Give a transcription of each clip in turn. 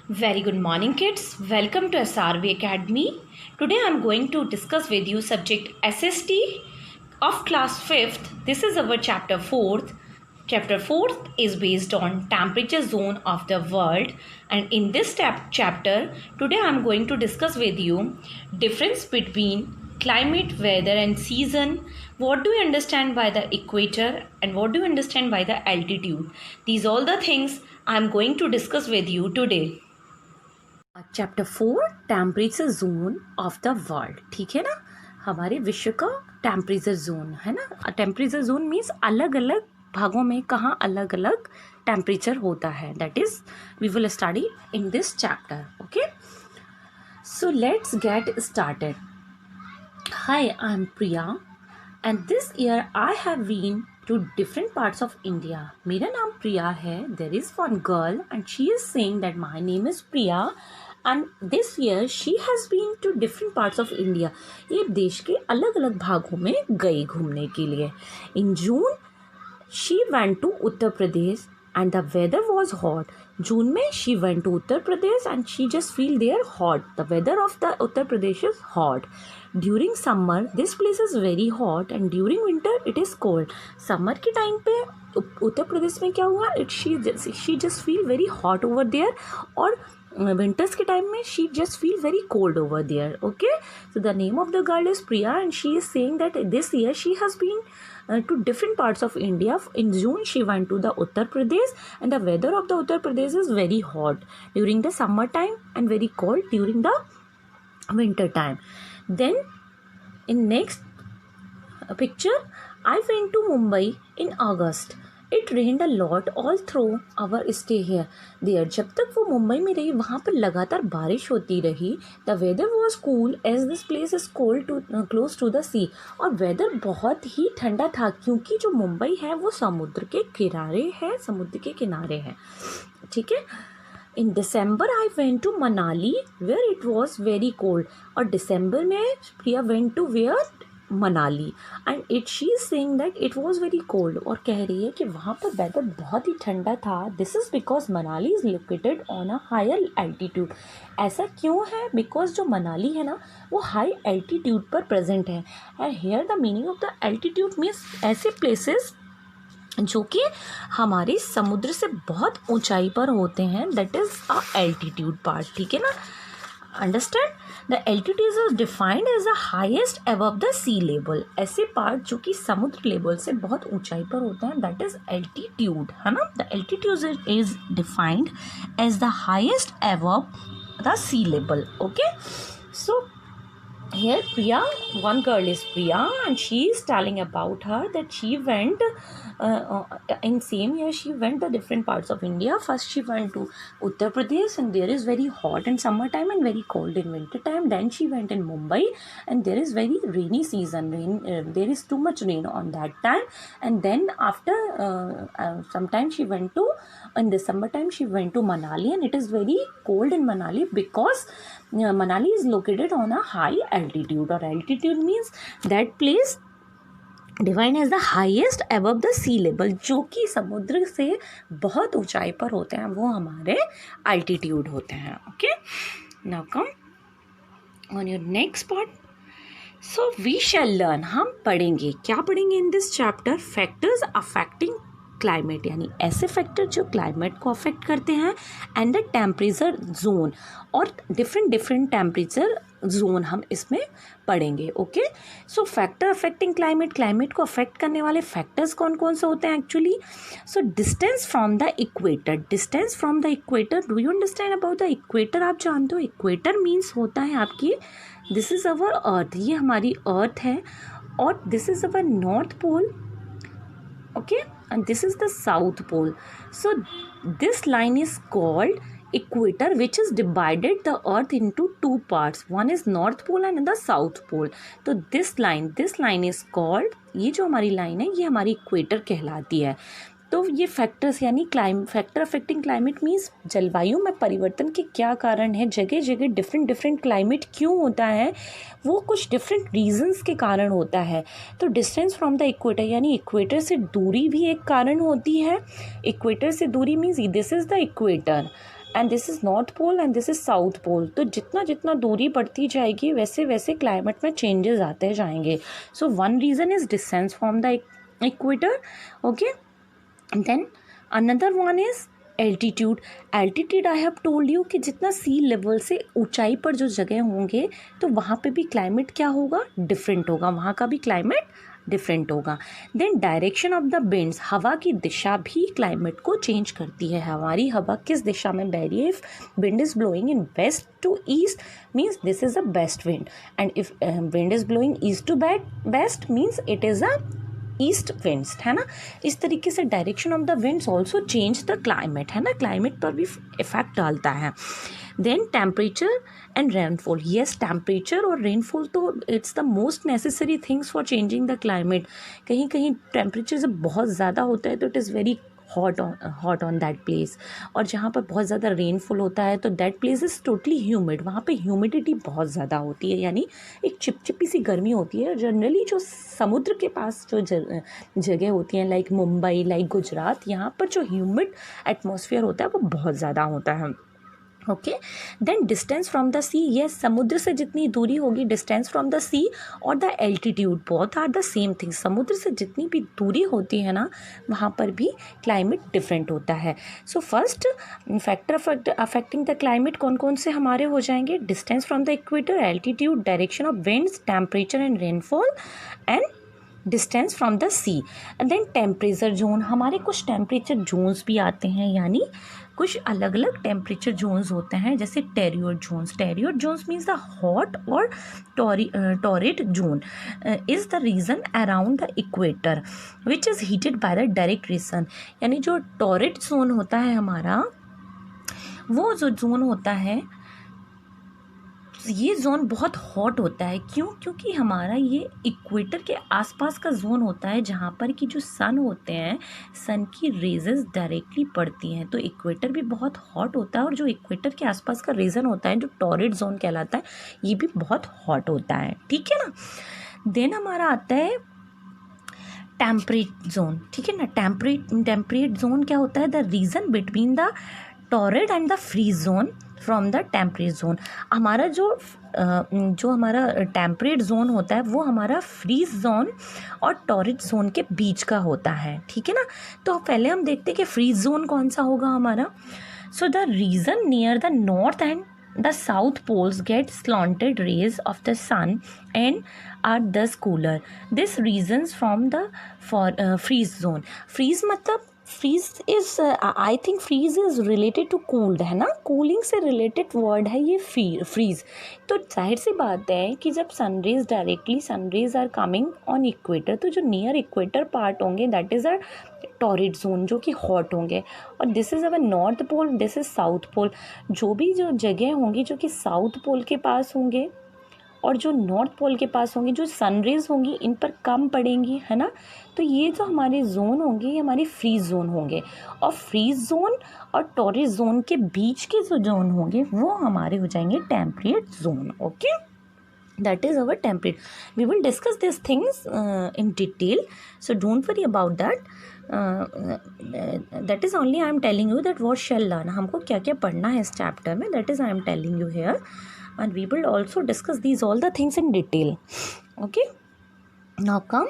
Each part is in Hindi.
Very good morning kids. Welcome to SRV Academy. Today I am going to discuss with you subject SST of class 5th. This is our chapter 4th. Chapter 4th is based on temperature zone of the world, and in this chapter today I am going to discuss with you difference between climate, weather and season. What do you understand by the equator and what do you understand by the altitude? These all the things I am going to discuss with you today. Chapter 4 temperature zone of the world. ठीक है ना, हमारे विश्व का टेम्परेचर जोन है ना. टेम्परेचर जोन मीन्स अलग अलग भागों में कहाँ अलग अलग टेम्परेचर होता है. That is we will study in this chapter. Okay, so let's get started. Hi, I am Priya and this year I have been to different parts of India. मेरा नाम प्रिया है. There is one girl and she is saying that my name is Priya and this year she has been to different parts of India. ये देश के अलग अलग भागों में गई घूमने के लिए. In June she went to Uttar Pradesh and the weather was hot. जून में she went to Uttar Pradesh and she just feel there hot. The weather of the Uttar Pradesh is hot. During summer this place is very hot and during winter it is cold. Summer के टाइम पे उत्तर प्रदेश में क्या हुआ, she just feel very hot over there, और winters के टाइम में she just feel very cold over there. Okay, so the name of the girl is Priya and she is saying that this year she has been to different parts of India. In June she went to the Uttar Pradesh and the weather of the Uttar Pradesh is very hot during the summer time and very cold during the winter time. Then in next picture, I went to Mumbai in August. It rained a lot all through our stay here. There, जब तक वो मुंबई में रही वहाँ पर लगातार बारिश होती रही. The weather was cool as this place is close to the sea. और weather बहुत ही ठंडा था क्योंकि जो मुंबई है वो समुद्र के किनारे है. ठीक है. In December I went to Manali where it was very cold. और दिसंबर में प्रिया went to where? Manali. And she is saying that it was very cold. और कह रही है कि वहाँ पर वेदर बहुत ही ठंडा था. This is because Manali is located on a higher altitude. ऐसा क्यों है? बिकॉज जो मनाली है ना वो हाई एल्टीट्यूड पर प्रेजेंट है. And here the meaning of the altitude means ऐसे प्लेसेस जो कि हमारे समुद्र से बहुत ऊंचाई पर होते हैं. That is a altitude part. ठीक है ना, understand. The altitude is defined as the highest above the sea level. ऐसे पार्ट जो कि समुद्र लेवल से बहुत ऊंचाई पर होते हैं, दैट इज एल्टीट्यूड, है ना. The altitude is defined as the highest above the sea level. Okay, so here Priya, one girl is Priya and she is telling about her that she went in same year she went the different parts of India. First she went to Uttar Pradesh and there is very hot in summer time and very cold in winter time. Then she went in Mumbai and there is very rainy season. There is too much rain on that time. And then after sometime she went to, in December time she went to Manali and it is very cold in Manali because Manali is located on a high altitude. और altitude means that place defined as the highest above the sea level. जो कि समुद्र से बहुत ऊंचाई पर होते हैं वो हमारे अल्टीट्यूड होते हैं. Okay, now come on your next part. So we shall learn, हम पढ़ेंगे. क्या पढ़ेंगे in this chapter? Factors affecting climate, यानी ऐसे फैक्टर जो क्लाइमेट को अफेक्ट करते हैं. एंड द टेम्परेचर जोन, और डिफरेंट टेम्परेचर जोन हम इसमें पढ़ेंगे. Okay, so factor affecting climate, climate को अफेक्ट करने वाले फैक्टर्स कौन कौन से होते हैं actually? So distance from the equator. Distance from the equator, do you understand about the equator? आप जानते हो इक्वेटर मीन्स होता है आपकी, दिस इज़ अवर अर्थ, ये हमारी अर्थ है, और this is our north pole. Okay, and this is the south pole. So this line is called equator, which is divided the earth into two parts. One is north pole and the south pole. तो this line is called, ये जो हमारी लाइन है ये हमारी इक्वेटर कहलाती है. तो ये फैक्टर्स यानी फैक्टर अफेक्टिंग क्लाइमेट मीन्स जलवायु में परिवर्तन के क्या कारण है, जगह जगह डिफरेंट क्लाइमेट क्यों होता है, वो कुछ डिफरेंट रीजंस के कारण होता है. तो डिस्टेंस फ्रॉम द इक्वेटर यानी इक्वेटर से दूरी भी एक कारण होती है. इक्वेटर से दूरी means this is the equator and this is north pole and this is south pole. तो जितना जितना दूरी बढ़ती जाएगी वैसे वैसे क्लाइमेट में चेंजेस आते जाएंगे। So one reason is distance from the equator, okay. Then another one is altitude. Altitude I have told you कि जितना सी लेवल से ऊंचाई पर जो जगह होंगे तो वहाँ पे भी क्लाइमेट क्या होगा, डिफरेंट होगा, वहाँ का भी क्लाइमेट डिफरेंट होगा। Then direction of the winds, हवा की दिशा भी क्लाइमेट को चेंज करती है। हमारी हवा किस दिशा में बह रही है, if wind is blowing in west to east means this is a best wind, and if wind is blowing east to west means it is a east winds, है ना। इस तरीके से direction of the winds also change the climate, है ना, क्लाइमेट पर भी इफेक्ट डालता है। Then temperature and rainfall, yes temperature और रेनफॉल तो it's the most necessary things for changing the climate. कहीं कहीं टेम्परेचर जब बहुत ज़्यादा होता है तो it is very hot on that place, और जहाँ पर बहुत ज़्यादा रेनफॉल होता है तो that place is totally humid, वहाँ पे ह्यूमिडिटी बहुत ज़्यादा होती है, यानी एक चिपचिपी सी गर्मी होती है। जनरली जो समुद्र के पास जो जगह होती हैं लाइक मुंबई, लाइक गुजरात, यहाँ पर जो ह्यूमिड एटमॉस्फेयर होता है वो बहुत ज़्यादा होता है, okay. Then distance from the sea, ये समुद्र से जितनी दूरी होगी, डिस्टेंस फ्रॉम द सी और the altitude both are the same thing. समुद्र से जितनी भी दूरी होती है ना वहाँ पर भी क्लाइमेट डिफरेंट होता है। So first factor affecting the climate कौन कौन से हमारे हो जाएंगे, distance from the equator, altitude, direction of winds, temperature and rainfall and distance from the sea. Then temperature zone, हमारे कुछ टेम्परेचर जोन्स भी आते हैं, यानी कुछ अलग अलग टेम्परेचर जोन्स होते हैं, जैसे torrid zones. Torrid zones means the hot और torrid zone is the region around the equator which is heated by the direct sun. यानी जो टॉरिड जोन होता है हमारा, वो जो जोन होता है ये जोन बहुत हॉट होता है। क्यों? क्योंकि हमारा ये इक्वेटर के आसपास का जोन होता है जहाँ पर कि जो सन होते हैं, सन की रेजेस डायरेक्टली पड़ती हैं, तो इक्वेटर भी बहुत हॉट होता है, और जो इक्वेटर के आसपास का रीजन होता है जो टॉरिड जोन कहलाता है ये भी बहुत हॉट होता है, ठीक है ना। देन हमारा आता है टेम्परेट जोन, ठीक है ना। टेम्परेट जोन क्या होता है, the reason between the torrid and the frigid zone from the temperate zone. हमारा जो हमारा टेम्परेट जोन होता है वो हमारा फ्रीज जोन और टॉरिड जोन के बीच का होता है, ठीक है ना। तो पहले हम देखते हैं कि फ्रीज जोन कौन सा होगा हमारा। So the region near the north and the south poles get slanted rays of the sun and are thus cooler. This reasons from the freeze zone. Freeze मतलब freeze is I think freeze is related to cooled, है ना, कूलिंग से रिलेटेड वर्ड है ये फ्रीज। तो जाहिर सी बात है कि जब sun rays directly sun rays are coming on equator, तो जो नियर इक्वेटर पार्ट होंगे that is a torrid zone जो कि हॉट होंगे, और this is our north pole, this is south pole. जो भी जो जगह होंगी जो कि साउथ पोल के पास होंगे और जो नॉर्थ पोल के पास होंगी, जो सनरेज होंगी इन पर कम पड़ेंगी, है ना। तो ये जो हमारे जोन होंगे ये हमारे फ्रीज जोन होंगे, और फ्रीज जोन और टॉरिड जोन के बीच के जो जोन होंगे वो हमारे हो जाएंगे temperate zone, okay. That is our temperate. We will discuss these things in detail, so don't worry about that. That is only I am telling you that what shall learn, हमको क्या क्या पढ़ना है इस चैप्टर में, that is I am telling you here, and we will also discuss these all the things in detail, okay. Now come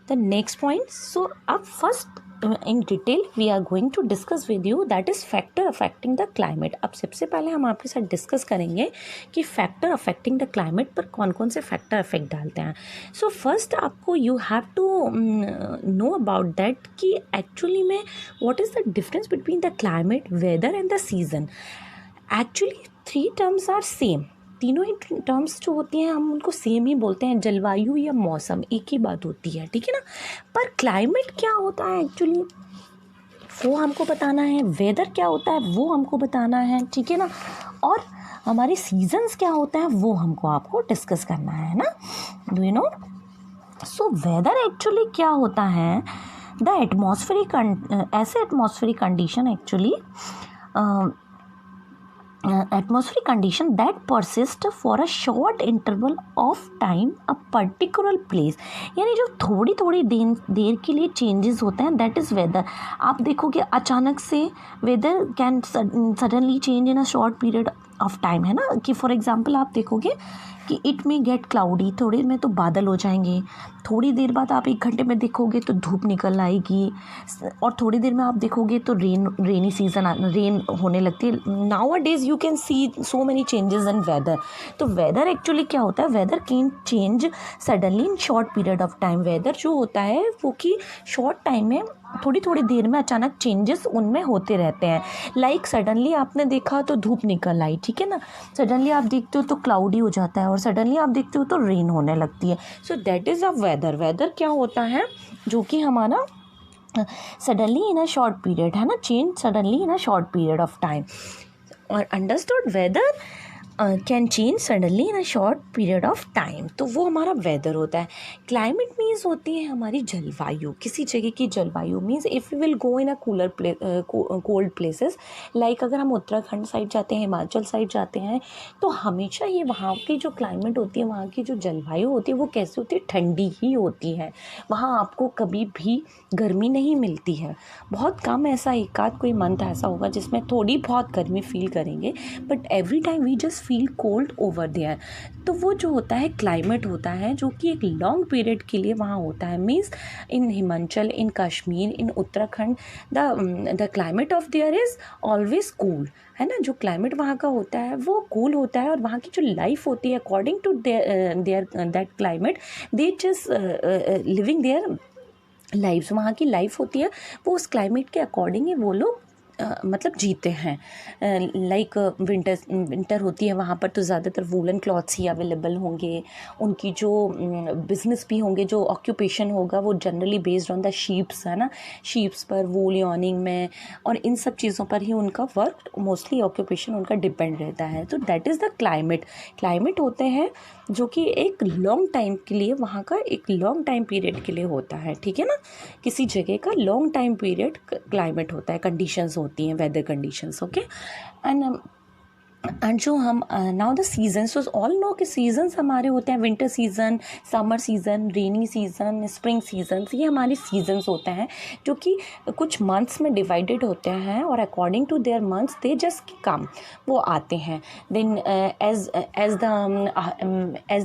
the next point. So up first in detail we are going to discuss with you that is factor affecting the climate. अब सबसे पहले हम आपके साथ डिस्कस करेंगे कि फैक्टर अफेक्टिंग द क्लाइमेट पर कौन कौन से फैक्टर अफेक्ट डालते हैं। सो फर्स्ट आपको you have to know about that कि एक्चुअली में what is the difference between the climate, weather and the season. Actually 3 terms are same, तीनों ही टर्म्स जो होती हैं हम उनको सेम ही बोलते हैं, जलवायु या मौसम एक ही बात होती है, ठीक है ना। पर क्लाइमेट क्या होता है एक्चुअली वो हमको बताना है, वेदर क्या होता है वो हमको बताना है, ठीक है ना, और हमारे सीजन्स क्या होता है वो हमको आपको डिस्कस करना है ना, do you know. So whether actually क्या होता है, द एटमॉस्फेरिक ऐसे atmospheric condition actually atmospheric condition that persist for a short interval of time a particular place, यानी जो थोड़ी थोड़ी देर के लिए चेंजेस होते हैं, दैट इज़ वेदर. आप देखोगे अचानक से weather can suddenly change in a short period of time, है ना. कि फॉर एग्जांपल आप देखोगे कि इट में गेट क्लाउडी, थोड़ी देर में तो बादल हो जाएंगे, थोड़ी देर बाद आप 1 घंटे में देखोगे तो धूप निकल आएगी, और थोड़ी देर में आप देखोगे तो रेनी होने लगती है. Nowadays you can see so many changes in weather. तो वेदर एक्चुअली क्या होता है, weather can change suddenly in short period of time. Weather जो होता है वो कि शॉर्ट टाइम में थोड़ी थोड़ी देर में अचानक चेंजेस उनमें होते रहते हैं. लाइक सडनली आपने देखा तो धूप निकल आई, ठीक है ना. सडनली आप देखते हो तो क्लाउडी हो जाता है, और सडनली आप देखते हो तो रेन होने लगती है. So that is a weather. Weather क्या होता है, जो कि हमारा suddenly in a short period, है ना, change suddenly in a short period of time. और understood, weather can change suddenly in a short period of time. तो वो हमारा वेदर होता है. क्लाइमेट मीन्स होती है हमारी जलवायु, किसी जगह की जलवायु. Means if you will go in a cooler cold places, like अगर हम उत्तराखंड साइड जाते हैं, हिमाचल साइड जाते हैं, तो हमेशा ही वहाँ की जो क्लाइमेट होती है, वहाँ की जो जलवायु होती है, वो कैसी होती है, ठंडी ही होती है. वहाँ आपको कभी भी गर्मी नहीं मिलती है. बहुत कम ऐसा एक आध कोई मंथ ऐसा होगा जिसमें थोड़ी बहुत गर्मी फील करेंगे, but every time we just feel cold over there. तो वो जो होता है क्लाइमेट होता है, जो कि एक लॉन्ग पीरियड के लिए वहाँ होता है. Means in Himachal, in Kashmir, in Uttarakhand, the climate of their is always cool, है ना. जो क्लाइमेट वहाँ का होता है वो कूल होता है, और वहाँ की जो लाइफ होती है according to their that climate, they just living their lifes. वहाँ की लाइफ होती है वो उस क्लाइमेट के अकॉर्डिंग ही वो लोग मतलब जीते हैं. लाइक विंटर होती है वहाँ पर, तो ज़्यादातर वूलन क्लॉथ्स ही अवेलेबल होंगे. उनकी जो बिज़नेस भी होंगे, जो ऑक्यूपेशन होगा वो generally based on the sheeps, है ना. शीप्स पर, वूल यॉर्निंग में, और इन सब चीज़ों पर ही उनका वर्क मोस्टली ऑक्यूपेशन उनका डिपेंड रहता है. तो that is the climate. Climate होते हैं जो कि एक लॉन्ग टाइम के लिए, वहाँ का एक लॉन्ग टाइम पीरियड के लिए होता है, ठीक है ना. किसी जगह का लॉन्ग टाइम पीरियड क्लाइमेट होता है, कंडीशंस होती हैं, वेदर कंडीशंस. ओके. एंड जो हम नाउ द सीजन्स, तो ऑल नो कि सीजन्स हमारे होते हैं, winter season, summer season, rainy season, spring seasons. ये हमारे सीजन्स होते हैं जो कि कुछ मंथ्स में डिवाइडेड होते हैं, और according to their months they just come, वो आते हैं. देन एज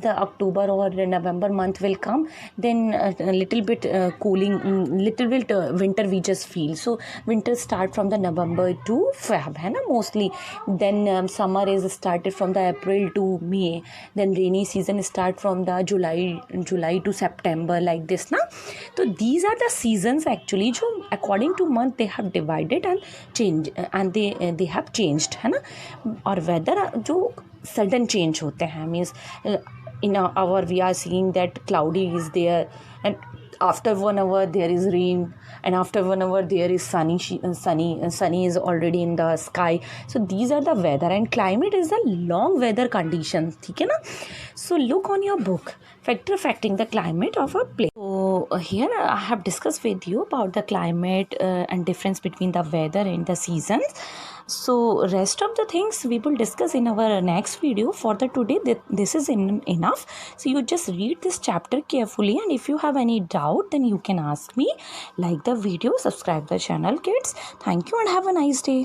द अक्टूबर और November month will come, then little bit cooling, little bit winter we just feel. So winter start from the November to Feb, है ना, mostly. Then summer is started from the April to May, then rainy season start from the July to September, like this na. So these are the seasons actually जो according to month they have divided and change, and they have changed, है ना. और weather जो sudden change होते हैं, means in our hour we are seeing that cloudy is there, and after 1 hour there is rain, and after 1 hour there is sunny is already in the sky. So these are the weather, and climate is the long weather conditions, ठीक है ना. So look on your book, factor affecting the climate of a place. So here I have discussed with you about the climate and difference between the weather and the seasons. So rest of the things we will discuss in our next video. For the today this is enough. So you just read this chapter carefully, and if you have any doubt then you can ask me. Like the video, subscribe the channel, kids. Thank you and have a nice day.